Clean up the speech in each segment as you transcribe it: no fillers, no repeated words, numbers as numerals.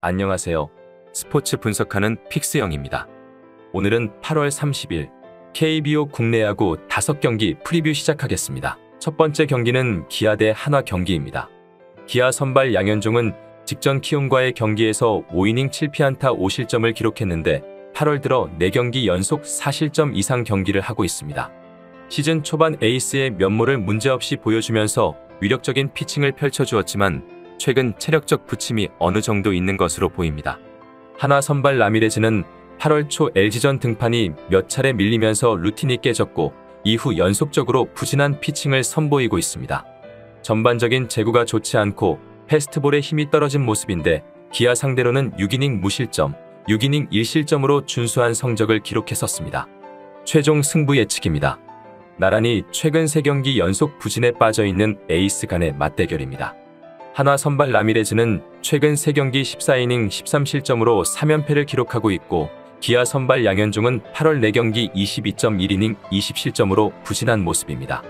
안녕하세요. 스포츠 분석하는 픽스영입니다. 오늘은 8월 30일 KBO 국내 야구 5경기 프리뷰 시작하겠습니다. 첫 번째 경기는 기아 대 한화 경기입니다. 기아 선발 양현종은 직전 키움과의 경기에서 5이닝 7피안타 5실점을 기록했는데 8월 들어 4경기 연속 4실점 이상 경기를 하고 있습니다. 시즌 초반 에이스의 면모를 문제없이 보여주면서 위력적인 피칭을 펼쳐주었지만 최근 체력적 부침이 어느 정도 있는 것으로 보입니다. 한화 선발 라미레즈는 8월 초 LG전 등판이 몇 차례 밀리면서 루틴이 깨졌고 이후 연속적으로 부진한 피칭을 선보이고 있습니다. 전반적인 제구가 좋지 않고 패스트볼에 힘이 떨어진 모습인데 기아 상대로는 6이닝 무실점, 6이닝 1실점으로 준수한 성적을 기록했었습니다. 최종 승부 예측입니다. 나란히 최근 3경기 연속 부진에 빠져있는 에이스 간의 맞대결입니다. 한화 선발 라미레즈는 최근 3경기 14이닝 13실점으로 3연패를 기록하고 있고 기아 선발 양현종은 8월 4경기 22.1이닝 20실점으로 부진한 모습입니다.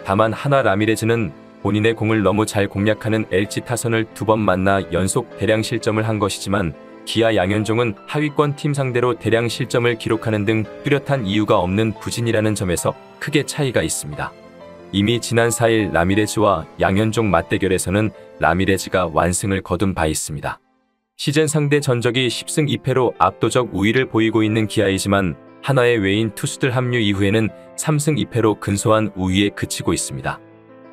다만 한화 라미레즈는 본인의 공을 너무 잘 공략하는 LG 타선을 2번 만나 연속 대량 실점을 한 것이지만 기아 양현종은 하위권 팀 상대로 대량 실점을 기록하는 등 뚜렷한 이유가 없는 부진이라는 점에서 크게 차이가 있습니다. 이미 지난 4일 라미레즈와 양현종 맞대결에서는 라미레즈가 완승을 거둔 바 있습니다. 시즌 상대 전적이 10승 2패로 압도적 우위를 보이고 있는 기아이지만 한화의 외인 투수들 합류 이후에는 3승 2패로 근소한 우위에 그치고 있습니다.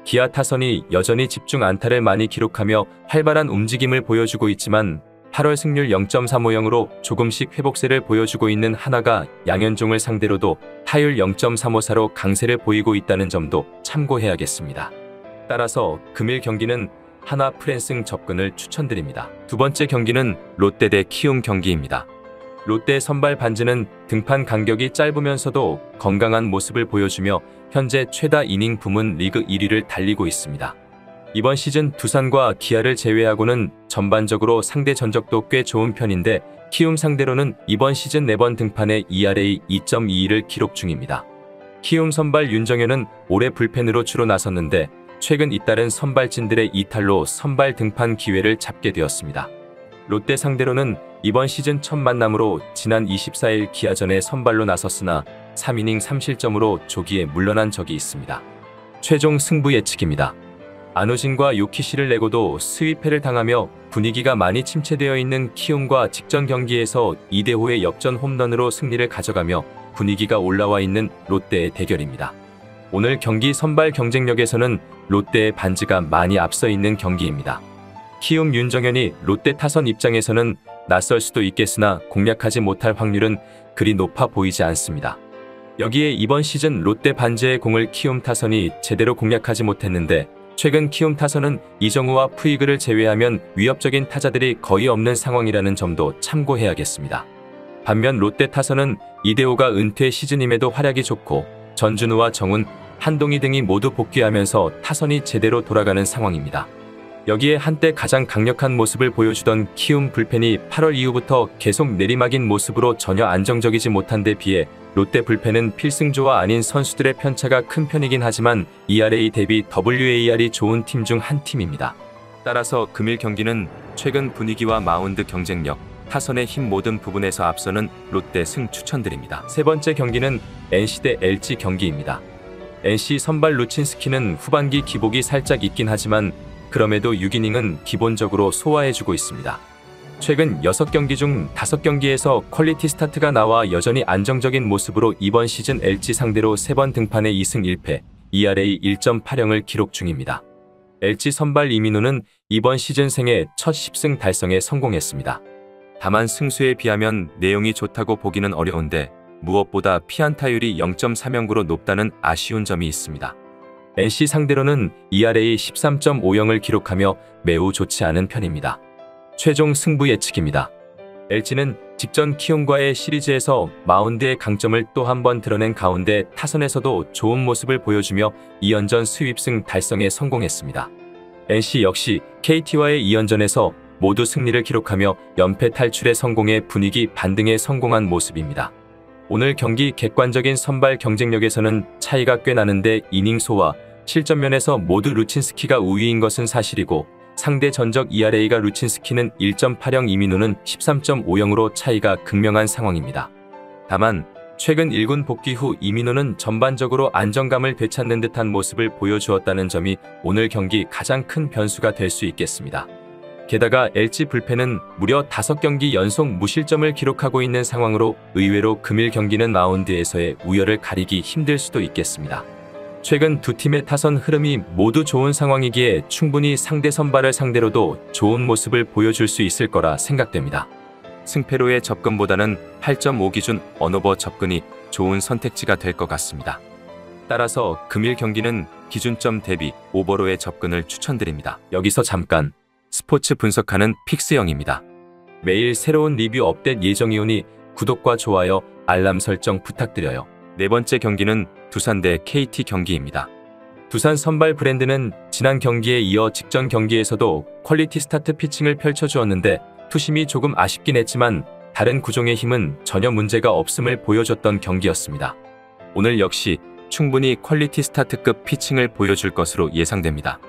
기아 타선이 여전히 집중 안타를 많이 기록하며 활발한 움직임을 보여주고 있지만 8월 승률 0.350으로 조금씩 회복세를 보여주고 있는 한화가 양현종을 상대로도 타율 0.354로 강세를 보이고 있다는 점도 참고해야겠습니다. 따라서 금일 경기는 한화 프랜승 접근을 추천드립니다. 두 번째 경기는 롯데 대 키움 경기입니다. 롯데 선발 반지는 등판 간격이 짧으면서도 건강한 모습을 보여주며 현재 최다 이닝 부문 리그 1위를 달리고 있습니다. 이번 시즌 두산과 기아를 제외하고는 전반적으로 상대 전적도 꽤 좋은 편인데 키움 상대로는 이번 시즌 4번 등판에 ERA 2.22를 기록 중입니다. 키움 선발 윤정현은 올해 불펜으로 주로 나섰는데 최근 잇따른 선발진들의 이탈로 선발 등판 기회를 잡게 되었습니다. 롯데 상대로는 이번 시즌 첫 만남으로 지난 24일 기아전에 선발로 나섰으나 3이닝 3실점으로 조기에 물러난 적이 있습니다. 최종 승부 예측입니다. 안우진과 요키시를 내고도 스위패를 당하며 분위기가 많이 침체되어 있는 키움과 직전 경기에서 이대호의 역전 홈런으로 승리를 가져가며 분위기가 올라와 있는 롯데의 대결입니다. 오늘 경기 선발 경쟁력에서는 롯데의 반지가 많이 앞서 있는 경기입니다. 키움 윤정현이 롯데 타선 입장에서는 낯설 수도 있겠으나 공략하지 못할 확률은 그리 높아 보이지 않습니다. 여기에 이번 시즌 롯데 반지의 공을 키움 타선이 제대로 공략하지 못했는데 최근 키움 타선은 이정우와 푸이그를 제외하면 위협적인 타자들이 거의 없는 상황이라는 점도 참고해야겠습니다. 반면 롯데 타선은 이대호가 은퇴 시즌임에도 활약이 좋고 전준우와 정훈, 한동희 등이 모두 복귀하면서 타선이 제대로 돌아가는 상황입니다. 여기에 한때 가장 강력한 모습을 보여주던 키움 불펜이 8월 이후부터 계속 내리막인 모습으로 전혀 안정적이지 못한 데 비해 롯데 불펜은 필승조가 아닌 선수들의 편차가 큰 편이긴 하지만 ERA 대비 WAR이 좋은 팀 중 한 팀입니다. 따라서 금일 경기는 최근 분위기와 마운드 경쟁력, 타선의 힘 모든 부분에서 앞서는 롯데 승 추천드립니다. 세 번째 경기는 NC 대 LG 경기입니다. NC 선발 루친스키는 후반기 기복이 살짝 있긴 하지만 그럼에도 6이닝은 기본적으로 소화해주고 있습니다. 최근 6경기 중 5경기에서 퀄리티 스타트가 나와 여전히 안정적인 모습으로 이번 시즌 LG 상대로 3번 등판에 2승 1패, ERA 1.80을 기록 중입니다. LG 선발 이민호는 이번 시즌 생애 첫 10승 달성에 성공했습니다. 다만 승수에 비하면 내용이 좋다고 보기는 어려운데 무엇보다 피안타율이 0.309로 높다는 아쉬운 점이 있습니다. NC 상대로는 ERA 13.50을 기록하며 매우 좋지 않은 편입니다. 최종 승부 예측입니다. LG는 직전 키움과의 시리즈에서 마운드의 강점을 또 한 번 드러낸 가운데 타선에서도 좋은 모습을 보여주며 2연전 스윕승 달성에 성공했습니다. NC 역시 KT와의 2연전에서 모두 승리를 기록하며 연패 탈출에 성공해 분위기 반등에 성공한 모습입니다. 오늘 경기 객관적인 선발 경쟁력에서는 차이가 꽤 나는데 이닝 소화, 실점 면에서 모두 루친스키가 우위인 것은 사실이고 상대 전적 ERA가 루친스키는 1.80, 이민호는 13.50으로 차이가 극명한 상황입니다. 다만 최근 1군 복귀 후 이민호는 전반적으로 안정감을 되찾는 듯한 모습을 보여주었다는 점이 오늘 경기 가장 큰 변수가 될 수 있겠습니다. 게다가 LG 불펜은 무려 5경기 연속 무실점을 기록하고 있는 상황으로 의외로 금일 경기는 마운드에서의 우열을 가리기 힘들 수도 있겠습니다. 최근 두 팀의 타선 흐름이 모두 좋은 상황이기에 충분히 상대 선발을 상대로도 좋은 모습을 보여줄 수 있을 거라 생각됩니다. 승패로의 접근보다는 8.5 기준 언오버 접근이 좋은 선택지가 될 것 같습니다. 따라서 금일 경기는 기준점 대비 오버로의 접근을 추천드립니다. 여기서 잠깐 스포츠 분석하는 픽스영입니다. 매일 새로운 리뷰 업데이트 예정이오니 구독과 좋아요, 알람 설정 부탁드려요. 네 번째 경기는 두산 대 KT 경기입니다. 두산 선발 브랜드는 지난 경기에 이어 직전 경기에서도 퀄리티 스타트 피칭을 펼쳐주었는데 투심이 조금 아쉽긴 했지만 다른 구종의 힘은 전혀 문제가 없음을 보여줬던 경기였습니다. 오늘 역시 충분히 퀄리티 스타트급 피칭을 보여줄 것으로 예상됩니다.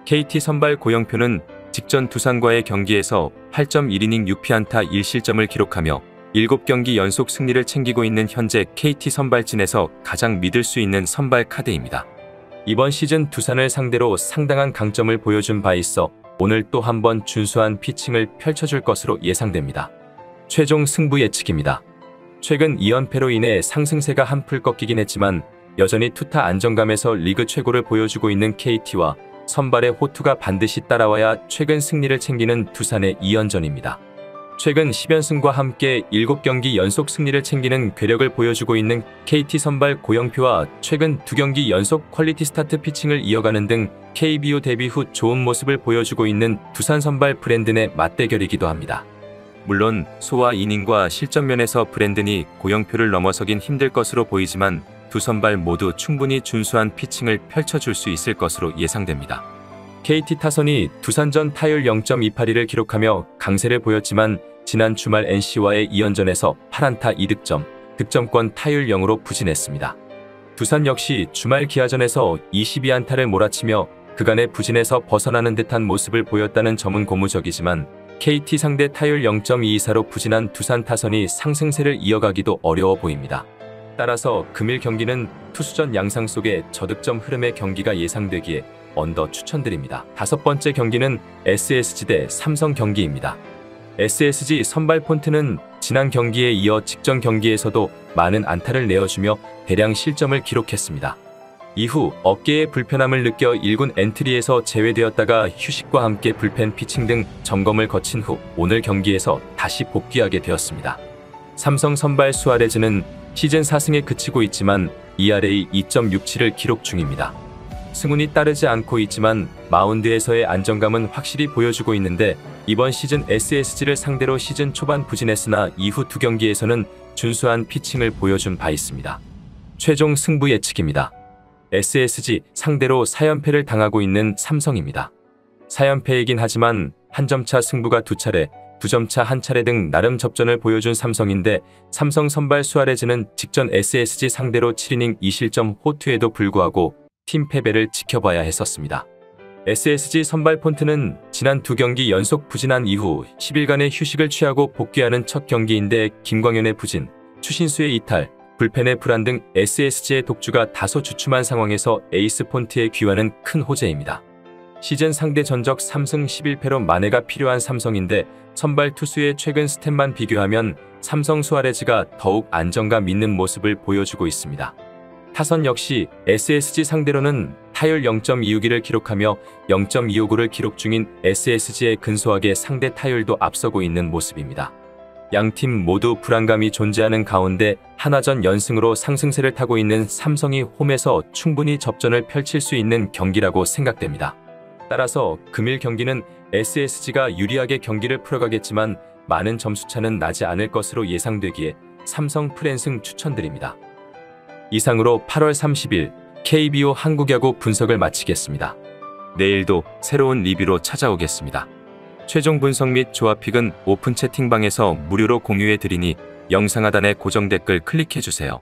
KT 선발 고영표는 직전 두산과의 경기에서 8.1이닝 6피안타 1실점을 기록하며 7경기 연속 승리를 챙기고 있는 현재 KT 선발진에서 가장 믿을 수 있는 선발 카드입니다. 이번 시즌 두산을 상대로 상당한 강점을 보여준 바 있어 오늘 또 한 번 준수한 피칭을 펼쳐줄 것으로 예상됩니다. 최종 승부 예측입니다. 최근 2연패로 인해 상승세가 한풀 꺾이긴 했지만 여전히 투타 안정감에서 리그 최고를 보여주고 있는 KT와 선발의 호투가 반드시 따라와야 최근 승리를 챙기는 두산의 2연전입니다. 최근 10연승과 함께 7경기 연속 승리를 챙기는 괴력을 보여주고 있는 KT 선발 고영표와 최근 2경기 연속 퀄리티 스타트 피칭을 이어가는 등 KBO 데뷔 후 좋은 모습을 보여주고 있는 두산 선발 브랜든의 맞대결이기도 합니다. 물론 소화 이닝과 실점 면에서 브랜든이 고영표를 넘어서긴 힘들 것으로 보이지만 두 선발 모두 충분히 준수한 피칭을 펼쳐줄 수 있을 것으로 예상됩니다. KT 타선이 두산전 타율 0.282를 기록하며 강세를 보였지만 지난 주말 NC와의 2연전에서 8안타 2득점, 득점권 타율 0으로 부진했습니다. 두산 역시 주말 기아전에서 22안타를 몰아치며 그간의 부진에서 벗어나는 듯한 모습을 보였다는 점은 고무적이지만 KT 상대 타율 0.224로 부진한 두산 타선이 상승세를 이어가기도 어려워 보입니다. 따라서 금일 경기는 투수전 양상 속의 저득점 흐름의 경기가 예상되기에 언더 추천드립니다. 다섯 번째 경기는 SSG 대 삼성 경기입니다. SSG 선발 폰트는 지난 경기에 이어 직전 경기에서도 많은 안타를 내어주며 대량 실점을 기록했습니다. 이후 어깨의 불편함을 느껴 1군 엔트리에서 제외되었다가 휴식과 함께 불펜 피칭 등 점검을 거친 후 오늘 경기에서 다시 복귀하게 되었습니다. 삼성 선발 수아레즈는 시즌 4승에 그치고 있지만 ERA 2.67을 기록 중입니다. 승운이 따르지 않고 있지만 마운드에서의 안정감은 확실히 보여주고 있는데 이번 시즌 SSG를 상대로 시즌 초반 부진했으나 이후 2경기에서는 준수한 피칭을 보여준 바 있습니다. 최종 승부 예측입니다. SSG 상대로 4연패를 당하고 있는 삼성입니다. 4연패이긴 하지만 한 점차 승부가 2차례, 2점차 1차례 등 나름 접전을 보여준 삼성인데 삼성 선발 수아레즈는 직전 SSG 상대로 7이닝 2실점 호투에도 불구하고 팀 패배를 지켜봐야 했었습니다. SSG 선발 폰트는 지난 2경기 연속 부진한 이후 10일간의 휴식을 취하고 복귀하는 첫 경기인데 김광현의 부진, 추신수의 이탈, 불펜의 불안 등 SSG의 독주가 다소 주춤한 상황에서 에이스 폰트의 귀환은 큰 호재입니다. 시즌 상대 전적 3승 11패로 만회가 필요한 삼성인데 선발 투수의 최근 스탯만 비교하면 삼성 수아레즈가 더욱 안정감 있는 모습을 보여주고 있습니다. 타선 역시 SSG 상대로는 타율 0.261을 기록하며 0.259를 기록 중인 SSG의 근소하게 상대 타율도 앞서고 있는 모습입니다. 양팀 모두 불안감이 존재하는 가운데 한화전 연승으로 상승세를 타고 있는 삼성이 홈에서 충분히 접전을 펼칠 수 있는 경기라고 생각됩니다. 따라서 금일 경기는 SSG가 유리하게 경기를 풀어가겠지만 많은 점수차는 나지 않을 것으로 예상되기에 삼성 프랜승 추천드립니다. 이상으로 8월 30일 KBO 한국야구 분석을 마치겠습니다. 내일도 새로운 리뷰로 찾아오겠습니다. 최종 분석 및 조합픽은 오픈 채팅방에서 무료로 공유해드리니 영상 하단의 고정 댓글 클릭해주세요.